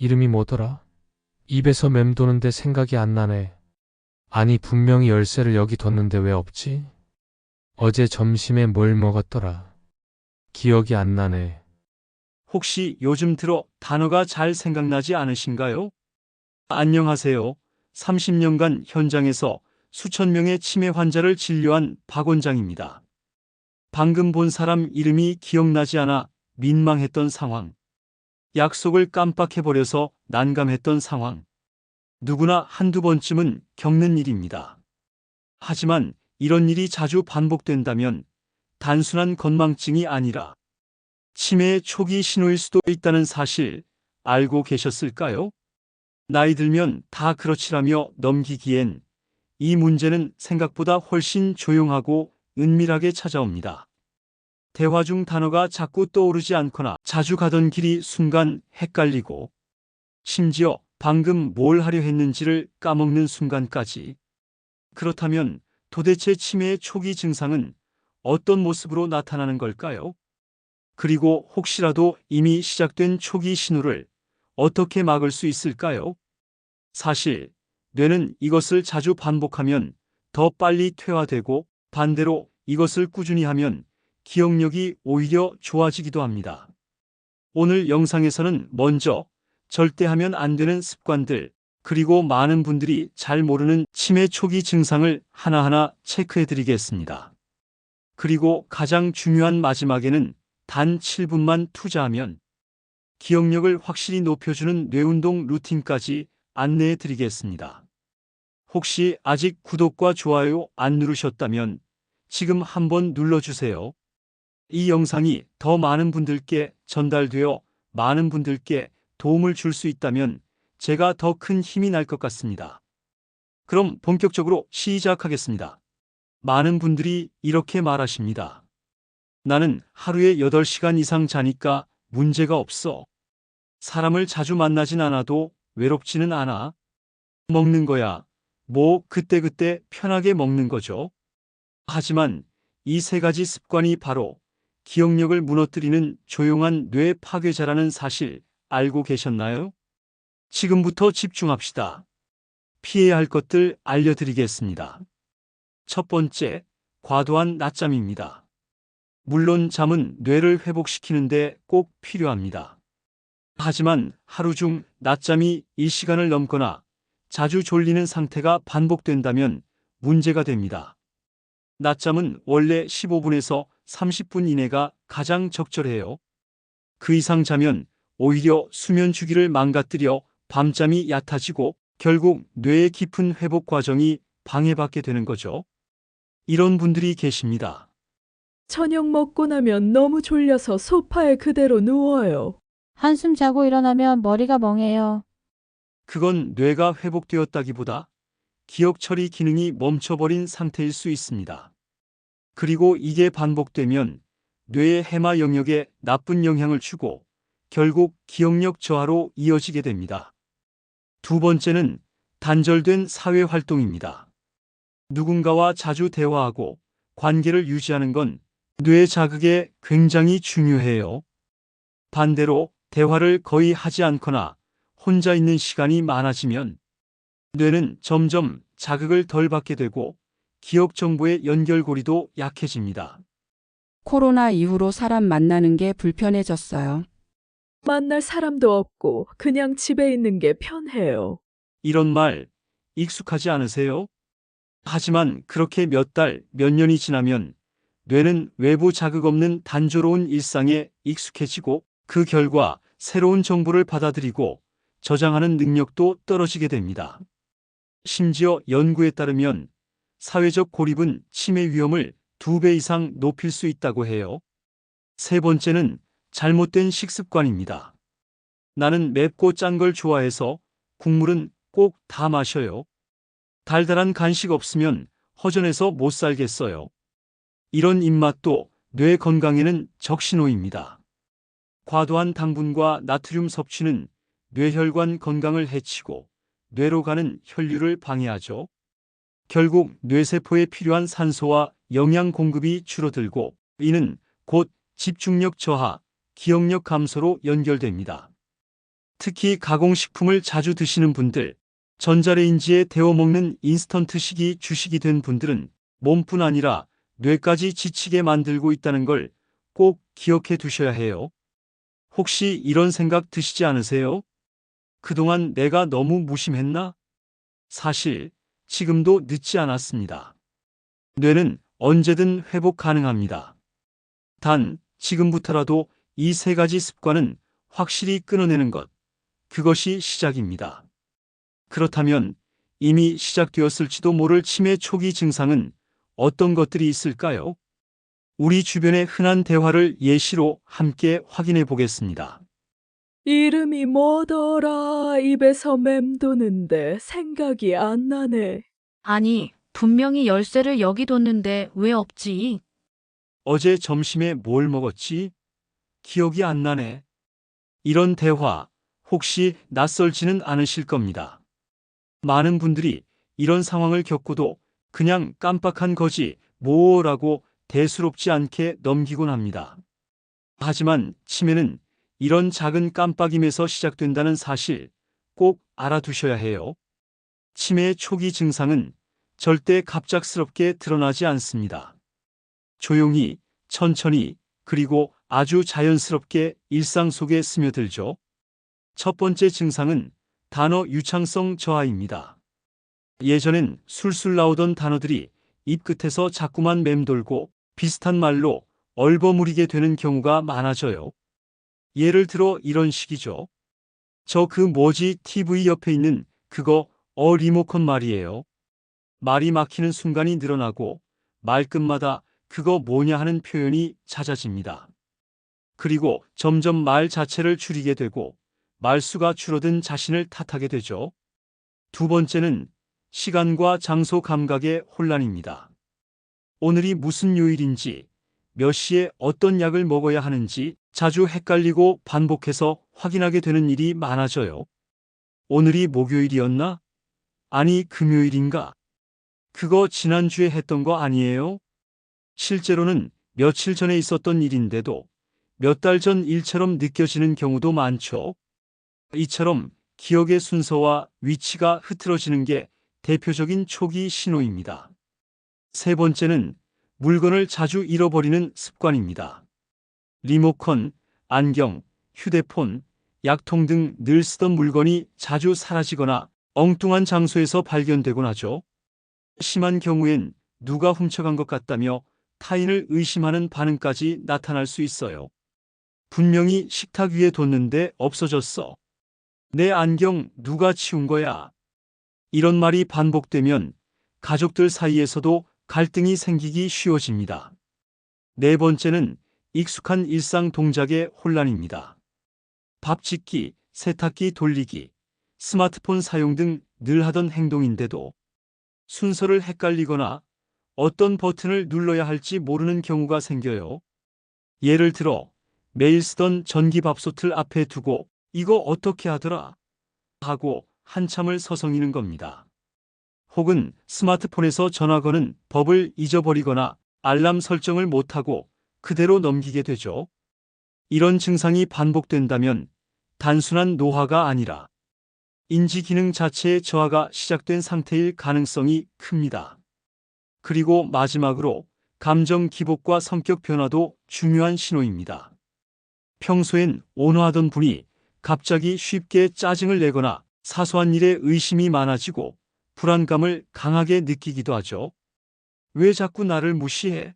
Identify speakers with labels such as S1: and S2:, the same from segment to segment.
S1: 이름이 뭐더라? 입에서 맴도는데 생각이 안 나네. 아니, 분명히 열쇠를 여기 뒀는데 왜 없지? 어제 점심에 뭘 먹었더라? 기억이 안 나네.
S2: 혹시 요즘 들어 단어가 잘 생각나지 않으신가요? 안녕하세요. 30년간 현장에서 수천 명의 치매 환자를 진료한 박 원장입니다. 방금 본 사람 이름이 기억나지 않아 민망했던 상황. 약속을 깜빡해버려서 난감했던 상황. 누구나 한두 번쯤은 겪는 일입니다. 하지만 이런 일이 자주 반복된다면 단순한 건망증이 아니라 치매의 초기 신호일 수도 있다는 사실 알고 계셨을까요? 나이 들면 다 그렇지라며 넘기기엔 이 문제는 생각보다 훨씬 조용하고 은밀하게 찾아옵니다. 대화 중 단어가 자꾸 떠오르지 않거나 자주 가던 길이 순간 헷갈리고 심지어 방금 뭘 하려 했는지를 까먹는 순간까지. 그렇다면 도대체 치매의 초기 증상은 어떤 모습으로 나타나는 걸까요? 그리고 혹시라도 이미 시작된 초기 신호를 어떻게 막을 수 있을까요? 사실, 뇌는 이것을 자주 반복하면 더 빨리 퇴화되고 반대로 이것을 꾸준히 하면 기억력이 오히려 좋아지기도 합니다. 오늘 영상에서는 먼저 절대 하면 안 되는 습관들, 그리고 많은 분들이 잘 모르는 치매 초기 증상을 하나하나 체크해 드리겠습니다. 그리고 가장 중요한 마지막에는 단 7분만 투자하면 기억력을 확실히 높여주는 뇌운동 루틴까지 안내해 드리겠습니다. 혹시 아직 구독과 좋아요 안 누르셨다면 지금 한번 눌러주세요. 이 영상이 더 많은 분들께 전달되어 많은 분들께 도움을 줄 수 있다면 제가 더 큰 힘이 날 것 같습니다. 그럼 본격적으로 시작하겠습니다. 많은 분들이 이렇게 말하십니다. 나는 하루에 8시간 이상 자니까 문제가 없어. 사람을 자주 만나진 않아도 외롭지는 않아. 먹는 거야. 뭐 그때그때 편하게 먹는 거죠. 하지만 이 세 가지 습관이 바로 기억력을 무너뜨리는 조용한 뇌 파괴자라는 사실 알고 계셨나요? 지금부터 집중합시다. 피해야 할 것들 알려드리겠습니다. 첫 번째, 과도한 낮잠입니다. 물론 잠은 뇌를 회복시키는데 꼭 필요합니다. 하지만 하루 중 낮잠이 1시간을 넘거나 자주 졸리는 상태가 반복된다면 문제가 됩니다. 낮잠은 원래 15분에서 30분 이내가 가장 적절해요. 그 이상 자면 오히려 수면 주기를 망가뜨려 밤잠이 얕아지고 결국 뇌의 깊은 회복 과정이 방해받게 되는 거죠. 이런 분들이 계십니다.
S3: 저녁 먹고 나면 너무 졸려서 소파에 그대로 누워요.
S4: 한숨 자고 일어나면 머리가 멍해요.
S2: 그건 뇌가 회복되었다기보다 기억 처리 기능이 멈춰버린 상태일 수 있습니다. 그리고 이게 반복되면 뇌의 해마 영역에 나쁜 영향을 주고 결국 기억력 저하로 이어지게 됩니다. 두 번째는 단절된 사회 활동입니다. 누군가와 자주 대화하고 관계를 유지하는 건 뇌 자극에 굉장히 중요해요. 반대로 대화를 거의 하지 않거나 혼자 있는 시간이 많아지면 뇌는 점점 자극을 덜 받게 되고 기억 정보의 연결고리도 약해집니다.
S5: 코로나 이후로 사람 만나는 게 불편해졌어요.
S3: 만날 사람도 없고 그냥 집에 있는 게 편해요.
S2: 이런 말 익숙하지 않으세요? 하지만 그렇게 몇 달, 몇 년이 지나면 뇌는 외부 자극 없는 단조로운 일상에 익숙해지고 그 결과 새로운 정보를 받아들이고 저장하는 능력도 떨어지게 됩니다. 심지어 연구에 따르면 사회적 고립은 치매 위험을 2배 이상 높일 수 있다고 해요. 세 번째는 잘못된 식습관입니다. 나는 맵고 짠 걸 좋아해서 국물은 꼭 다 마셔요. 달달한 간식 없으면 허전해서 못 살겠어요. 이런 입맛도 뇌 건강에는 적신호입니다. 과도한 당분과 나트륨 섭취는 뇌혈관 건강을 해치고 뇌로 가는 혈류를 방해하죠. 결국 뇌세포에 필요한 산소와 영양 공급이 줄어들고 이는 곧 집중력 저하, 기억력 감소로 연결됩니다. 특히 가공식품을 자주 드시는 분들, 전자레인지에 데워 먹는 인스턴트식이 주식이 된 분들은 몸뿐 아니라 뇌까지 지치게 만들고 있다는 걸 꼭 기억해 두셔야 해요. 혹시 이런 생각 드시지 않으세요? 그동안 내가 너무 무심했나? 사실 지금도 늦지 않았습니다. 뇌는 언제든 회복 가능합니다. 단, 지금부터라도 이 세 가지 습관은 확실히 끊어내는 것, 그것이 시작입니다. 그렇다면 이미 시작되었을지도 모를 치매 초기 증상은 어떤 것들이 있을까요? 우리 주변의 흔한 대화를 예시로 함께 확인해 보겠습니다.
S3: 이름이 뭐더라? 입에서 맴도는데 생각이 안 나네.
S6: 아니, 분명히 열쇠를 여기 뒀는데 왜 없지?
S2: 어제 점심에 뭘 먹었지? 기억이 안 나네. 이런 대화 혹시 낯설지는 않으실 겁니다. 많은 분들이 이런 상황을 겪고도 그냥 깜빡한 거지 뭐라고 대수롭지 않게 넘기곤 합니다. 하지만 치매는 이런 작은 깜빡임에서 시작된다는 사실 꼭 알아두셔야 해요. 치매의 초기 증상은 절대 갑작스럽게 드러나지 않습니다. 조용히, 천천히, 그리고 아주 자연스럽게 일상 속에 스며들죠. 첫 번째 증상은 단어 유창성 저하입니다. 예전엔 술술 나오던 단어들이 입 끝에서 자꾸만 맴돌고 비슷한 말로 얼버무리게 되는 경우가 많아져요. 예를 들어 이런 식이죠. 저 그 뭐지 TV 옆에 있는 그거 리모컨 말이에요. 말이 막히는 순간이 늘어나고 말끝마다 그거 뭐냐 하는 표현이 잦아집니다. 그리고 점점 말 자체를 줄이게 되고 말수가 줄어든 자신을 탓하게 되죠. 두 번째는 시간과 장소 감각의 혼란입니다. 오늘이 무슨 요일인지, 몇 시에 어떤 약을 먹어야 하는지 자주 헷갈리고 반복해서 확인하게 되는 일이 많아져요. 오늘이 목요일이었나? 아니, 금요일인가? 그거 지난주에 했던 거 아니에요? 실제로는 며칠 전에 있었던 일인데도 몇 달 전 일처럼 느껴지는 경우도 많죠. 이처럼 기억의 순서와 위치가 흐트러지는 게 대표적인 초기 신호입니다. 세 번째는 물건을 자주 잃어버리는 습관입니다. 리모컨, 안경, 휴대폰, 약통 등 늘 쓰던 물건이 자주 사라지거나 엉뚱한 장소에서 발견되곤 하죠. 심한 경우엔 누가 훔쳐간 것 같다며 타인을 의심하는 반응까지 나타날 수 있어요. 분명히 식탁 위에 뒀는데 없어졌어. 내 안경 누가 치운 거야? 이런 말이 반복되면 가족들 사이에서도 갈등이 생기기 쉬워집니다. 네 번째는 익숙한 일상 동작의 혼란입니다. 밥 짓기, 세탁기 돌리기, 스마트폰 사용 등 늘 하던 행동인데도 순서를 헷갈리거나 어떤 버튼을 눌러야 할지 모르는 경우가 생겨요. 예를 들어 매일 쓰던 전기밥솥을 앞에 두고 이거 어떻게 하더라? 하고 한참을 서성이는 겁니다. 혹은 스마트폰에서 전화 거는 법을 잊어버리거나 알람 설정을 못하고 그대로 넘기게 되죠. 이런 증상이 반복된다면 단순한 노화가 아니라 인지 기능 자체의 저하가 시작된 상태일 가능성이 큽니다. 그리고 마지막으로 감정 기복과 성격 변화도 중요한 신호입니다. 평소엔 온화하던 분이 갑자기 쉽게 짜증을 내거나 사소한 일에 의심이 많아지고 불안감을 강하게 느끼기도 하죠. 왜 자꾸 나를 무시해?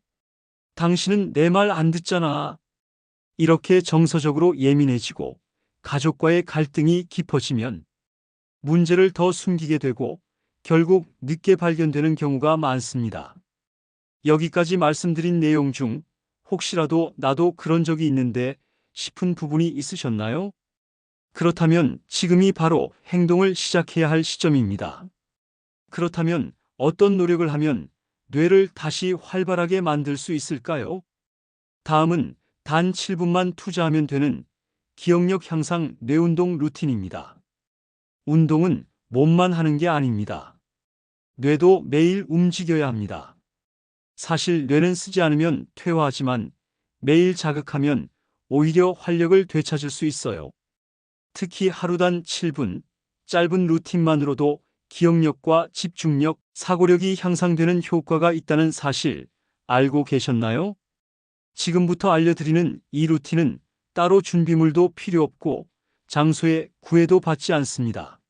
S2: 당신은 내 말 안 듣잖아. 이렇게 정서적으로 예민해지고 가족과의 갈등이 깊어지면 문제를 더 숨기게 되고 결국 늦게 발견되는 경우가 많습니다. 여기까지 말씀드린 내용 중 혹시라도 나도 그런 적이 있는데 싶은 부분이 있으셨나요? 그렇다면 지금이 바로 행동을 시작해야 할 시점입니다. 그렇다면 어떤 노력을 하면 뇌를 다시 활발하게 만들 수 있을까요? 다음은 단 7분만 투자하면 되는 기억력 향상 뇌운동 루틴입니다. 운동은 몸만 하는 게 아닙니다. 뇌도 매일 움직여야 합니다. 사실 뇌는 쓰지 않으면 퇴화하지만 매일 자극하면 오히려 활력을 되찾을 수 있어요. 특히 하루단 7분, 짧은 루틴만으로도 기억력과 집중력, 사고력이 향상되는 효과가 있다는 사실 알고 계셨나요? 지금부터 알려드리는 이 루틴은 따로 준비물도 필요 없고 장소에 구애도 받지 않습니다.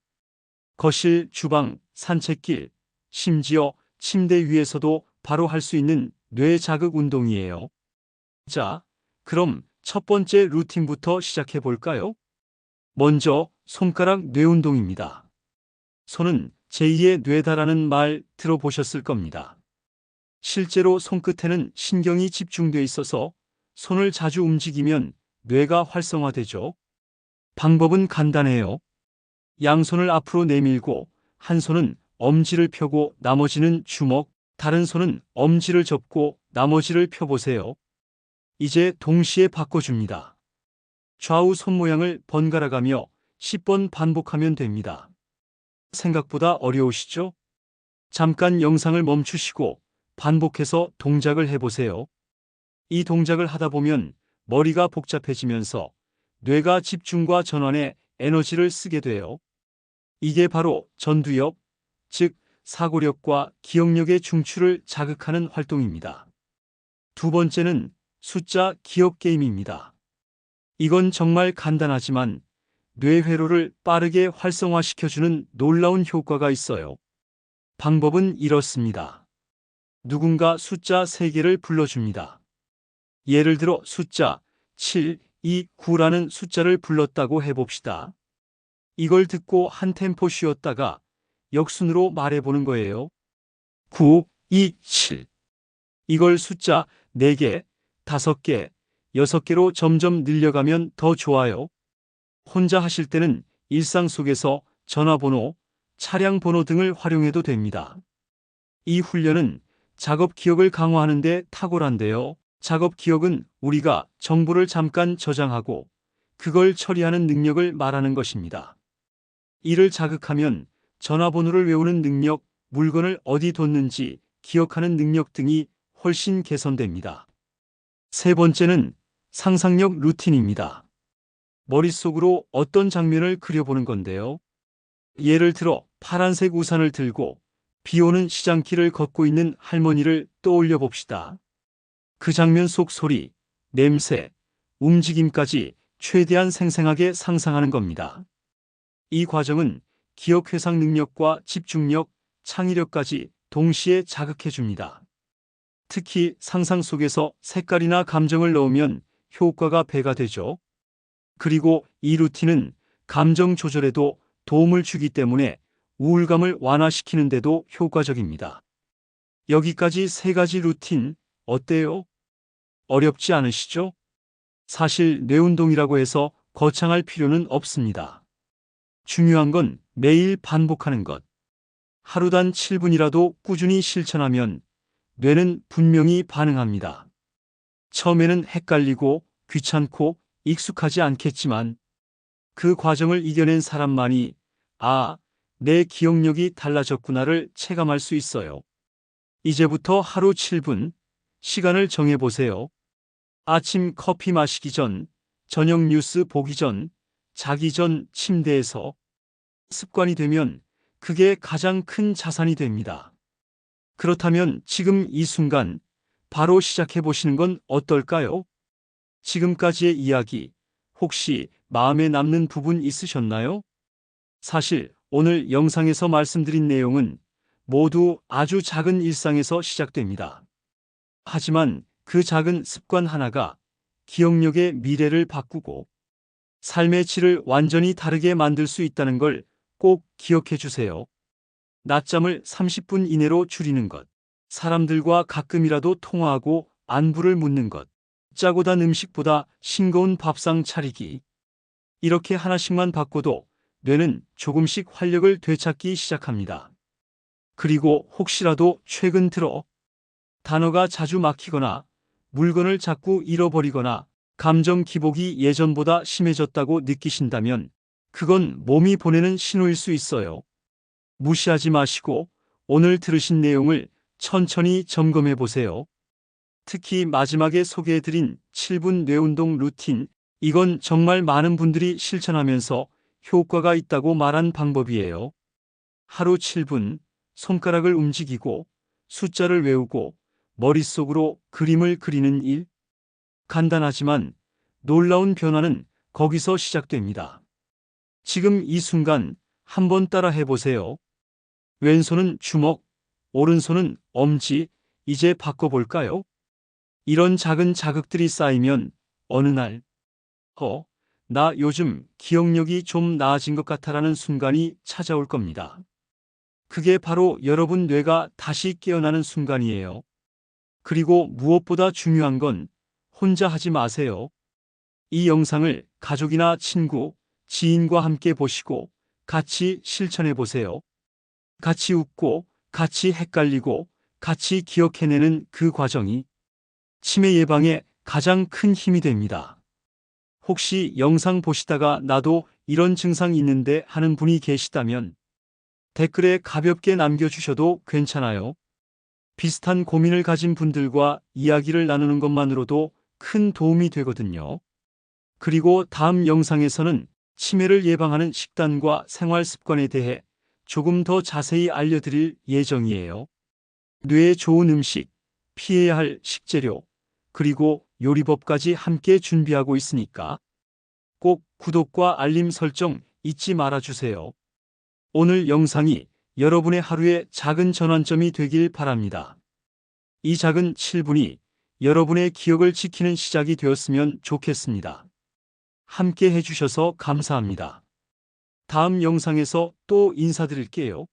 S2: 거실, 주방, 산책길, 심지어 침대 위에서도 바로 할 수 있는 뇌 자극 운동이에요. 자, 그럼 첫 번째 루틴부터 시작해 볼까요? 먼저 손가락 뇌 운동입니다. 손은 제2의 뇌다라는 말 들어보셨을 겁니다. 실제로 손끝에는 신경이 집중돼 있어서 손을 자주 움직이면 뇌가 활성화되죠. 방법은 간단해요. 양손을 앞으로 내밀고 한 손은 엄지를 펴고 나머지는 주먹, 다른 손은 엄지를 접고 나머지를 펴보세요. 이제 동시에 바꿔줍니다. 좌우 손 모양을 번갈아 가며 10번 반복하면 됩니다. 생각보다 어려우시죠? 잠깐 영상을 멈추시고 반복해서 동작을 해보세요. 이 동작을 하다 보면 머리가 복잡해지면서 뇌가 집중과 전환에 에너지를 쓰게 돼요. 이게 바로 전두엽, 즉 사고력과 기억력의 중추를 자극하는 활동입니다. 두 번째는 숫자 기억 게임입니다. 이건 정말 간단하지만 뇌 회로를 빠르게 활성화시켜주는 놀라운 효과가 있어요. 방법은 이렇습니다. 누군가 숫자 3개를 불러줍니다. 예를 들어 숫자 7, 2, 9라는 숫자를 불렀다고 해봅시다. 이걸 듣고 한 템포 쉬었다가 역순으로 말해보는 거예요. 9, 2, 7. 이걸 숫자 4개, 5개, 6개로 점점 늘려가면 더 좋아요. 혼자 하실 때는 일상 속에서 전화번호, 차량 번호 등을 활용해도 됩니다. 이 훈련은 작업 기억을 강화하는 데 탁월한데요. 작업 기억은 우리가 정보를 잠깐 저장하고 그걸 처리하는 능력을 말하는 것입니다. 이를 자극하면 전화번호를 외우는 능력, 물건을 어디 뒀는지 기억하는 능력 등이 훨씬 개선됩니다. 세 번째는 상상력 루틴입니다. 머릿속으로 어떤 장면을 그려보는 건데요. 예를 들어 파란색 우산을 들고 비 오는 시장길을 걷고 있는 할머니를 떠올려 봅시다. 그 장면 속 소리, 냄새, 움직임까지 최대한 생생하게 상상하는 겁니다. 이 과정은 기억 회상 능력과 집중력, 창의력까지 동시에 자극해 줍니다. 특히 상상 속에서 색깔이나 감정을 넣으면 효과가 배가 되죠. 그리고 이 루틴은 감정 조절에도 도움을 주기 때문에 우울감을 완화시키는데도 효과적입니다. 여기까지 3가지 루틴 어때요? 어렵지 않으시죠? 사실 뇌운동이라고 해서 거창할 필요는 없습니다. 중요한 건 매일 반복하는 것. 하루단 7분이라도 꾸준히 실천하면 뇌는 분명히 반응합니다. 처음에는 헷갈리고 귀찮고 익숙하지 않겠지만 그 과정을 이겨낸 사람만이 내 기억력이 달라졌구나를 체감할 수 있어요. 이제부터 하루 7분 시간을 정해보세요. 아침 커피 마시기 전, 저녁 뉴스 보기 전, 자기 전 침대에서 습관이 되면 그게 가장 큰 자산이 됩니다. 그렇다면 지금 이 순간 바로 시작해 보시는 건 어떨까요? 지금까지의 이야기 혹시 마음에 남는 부분 있으셨나요? 사실 오늘 영상에서 말씀드린 내용은 모두 아주 작은 일상에서 시작됩니다. 하지만 그 작은 습관 하나가 기억력의 미래를 바꾸고 삶의 질을 완전히 다르게 만들 수 있다는 걸 꼭 기억해 주세요. 낮잠을 30분 이내로 줄이는 것, 사람들과 가끔이라도 통화하고 안부를 묻는 것, 짜고 단 음식보다 싱거운 밥상 차리기. 이렇게 하나씩만 바꿔도 뇌는 조금씩 활력을 되찾기 시작합니다. 그리고 혹시라도 최근 들어 단어가 자주 막히거나 물건을 자꾸 잃어버리거나 감정 기복이 예전보다 심해졌다고 느끼신다면 그건 몸이 보내는 신호일 수 있어요. 무시하지 마시고 오늘 들으신 내용을 천천히 점검해 보세요. 특히 마지막에 소개해드린 7분 뇌운동 루틴, 이건 정말 많은 분들이 실천하면서 효과가 있다고 말한 방법이에요. 하루 7분 손가락을 움직이고 숫자를 외우고 머릿속으로 그림을 그리는 일. 간단하지만 놀라운 변화는 거기서 시작됩니다. 지금 이 순간 한번 따라 해보세요. 왼손은 주먹, 오른손은 엄지, 이제 바꿔볼까요? 이런 작은 자극들이 쌓이면 어느 날, 나 요즘 기억력이 좀 나아진 것 같아라는 순간이 찾아올 겁니다. 그게 바로 여러분 뇌가 다시 깨어나는 순간이에요. 그리고 무엇보다 중요한 건 혼자 하지 마세요. 이 영상을 가족이나 친구, 지인과 함께 보시고 같이 실천해 보세요. 같이 웃고, 같이 헷갈리고, 같이 기억해내는 그 과정이 치매 예방에 가장 큰 힘이 됩니다. 혹시 영상 보시다가 나도 이런 증상이 있는데 하는 분이 계시다면 댓글에 가볍게 남겨주셔도 괜찮아요. 비슷한 고민을 가진 분들과 이야기를 나누는 것만으로도 큰 도움이 되거든요. 그리고 다음 영상에서는 치매를 예방하는 식단과 생활 습관에 대해 조금 더 자세히 알려드릴 예정이에요. 뇌에 좋은 음식, 피해야 할 식재료, 그리고 요리법까지 함께 준비하고 있으니까 꼭 구독과 알림 설정 잊지 말아주세요. 오늘 영상이 여러분의 하루의 작은 전환점이 되길 바랍니다. 이 작은 7분이 여러분의 기억을 지키는 시작이 되었으면 좋겠습니다. 함께 해주셔서 감사합니다. 다음 영상에서 또 인사드릴게요.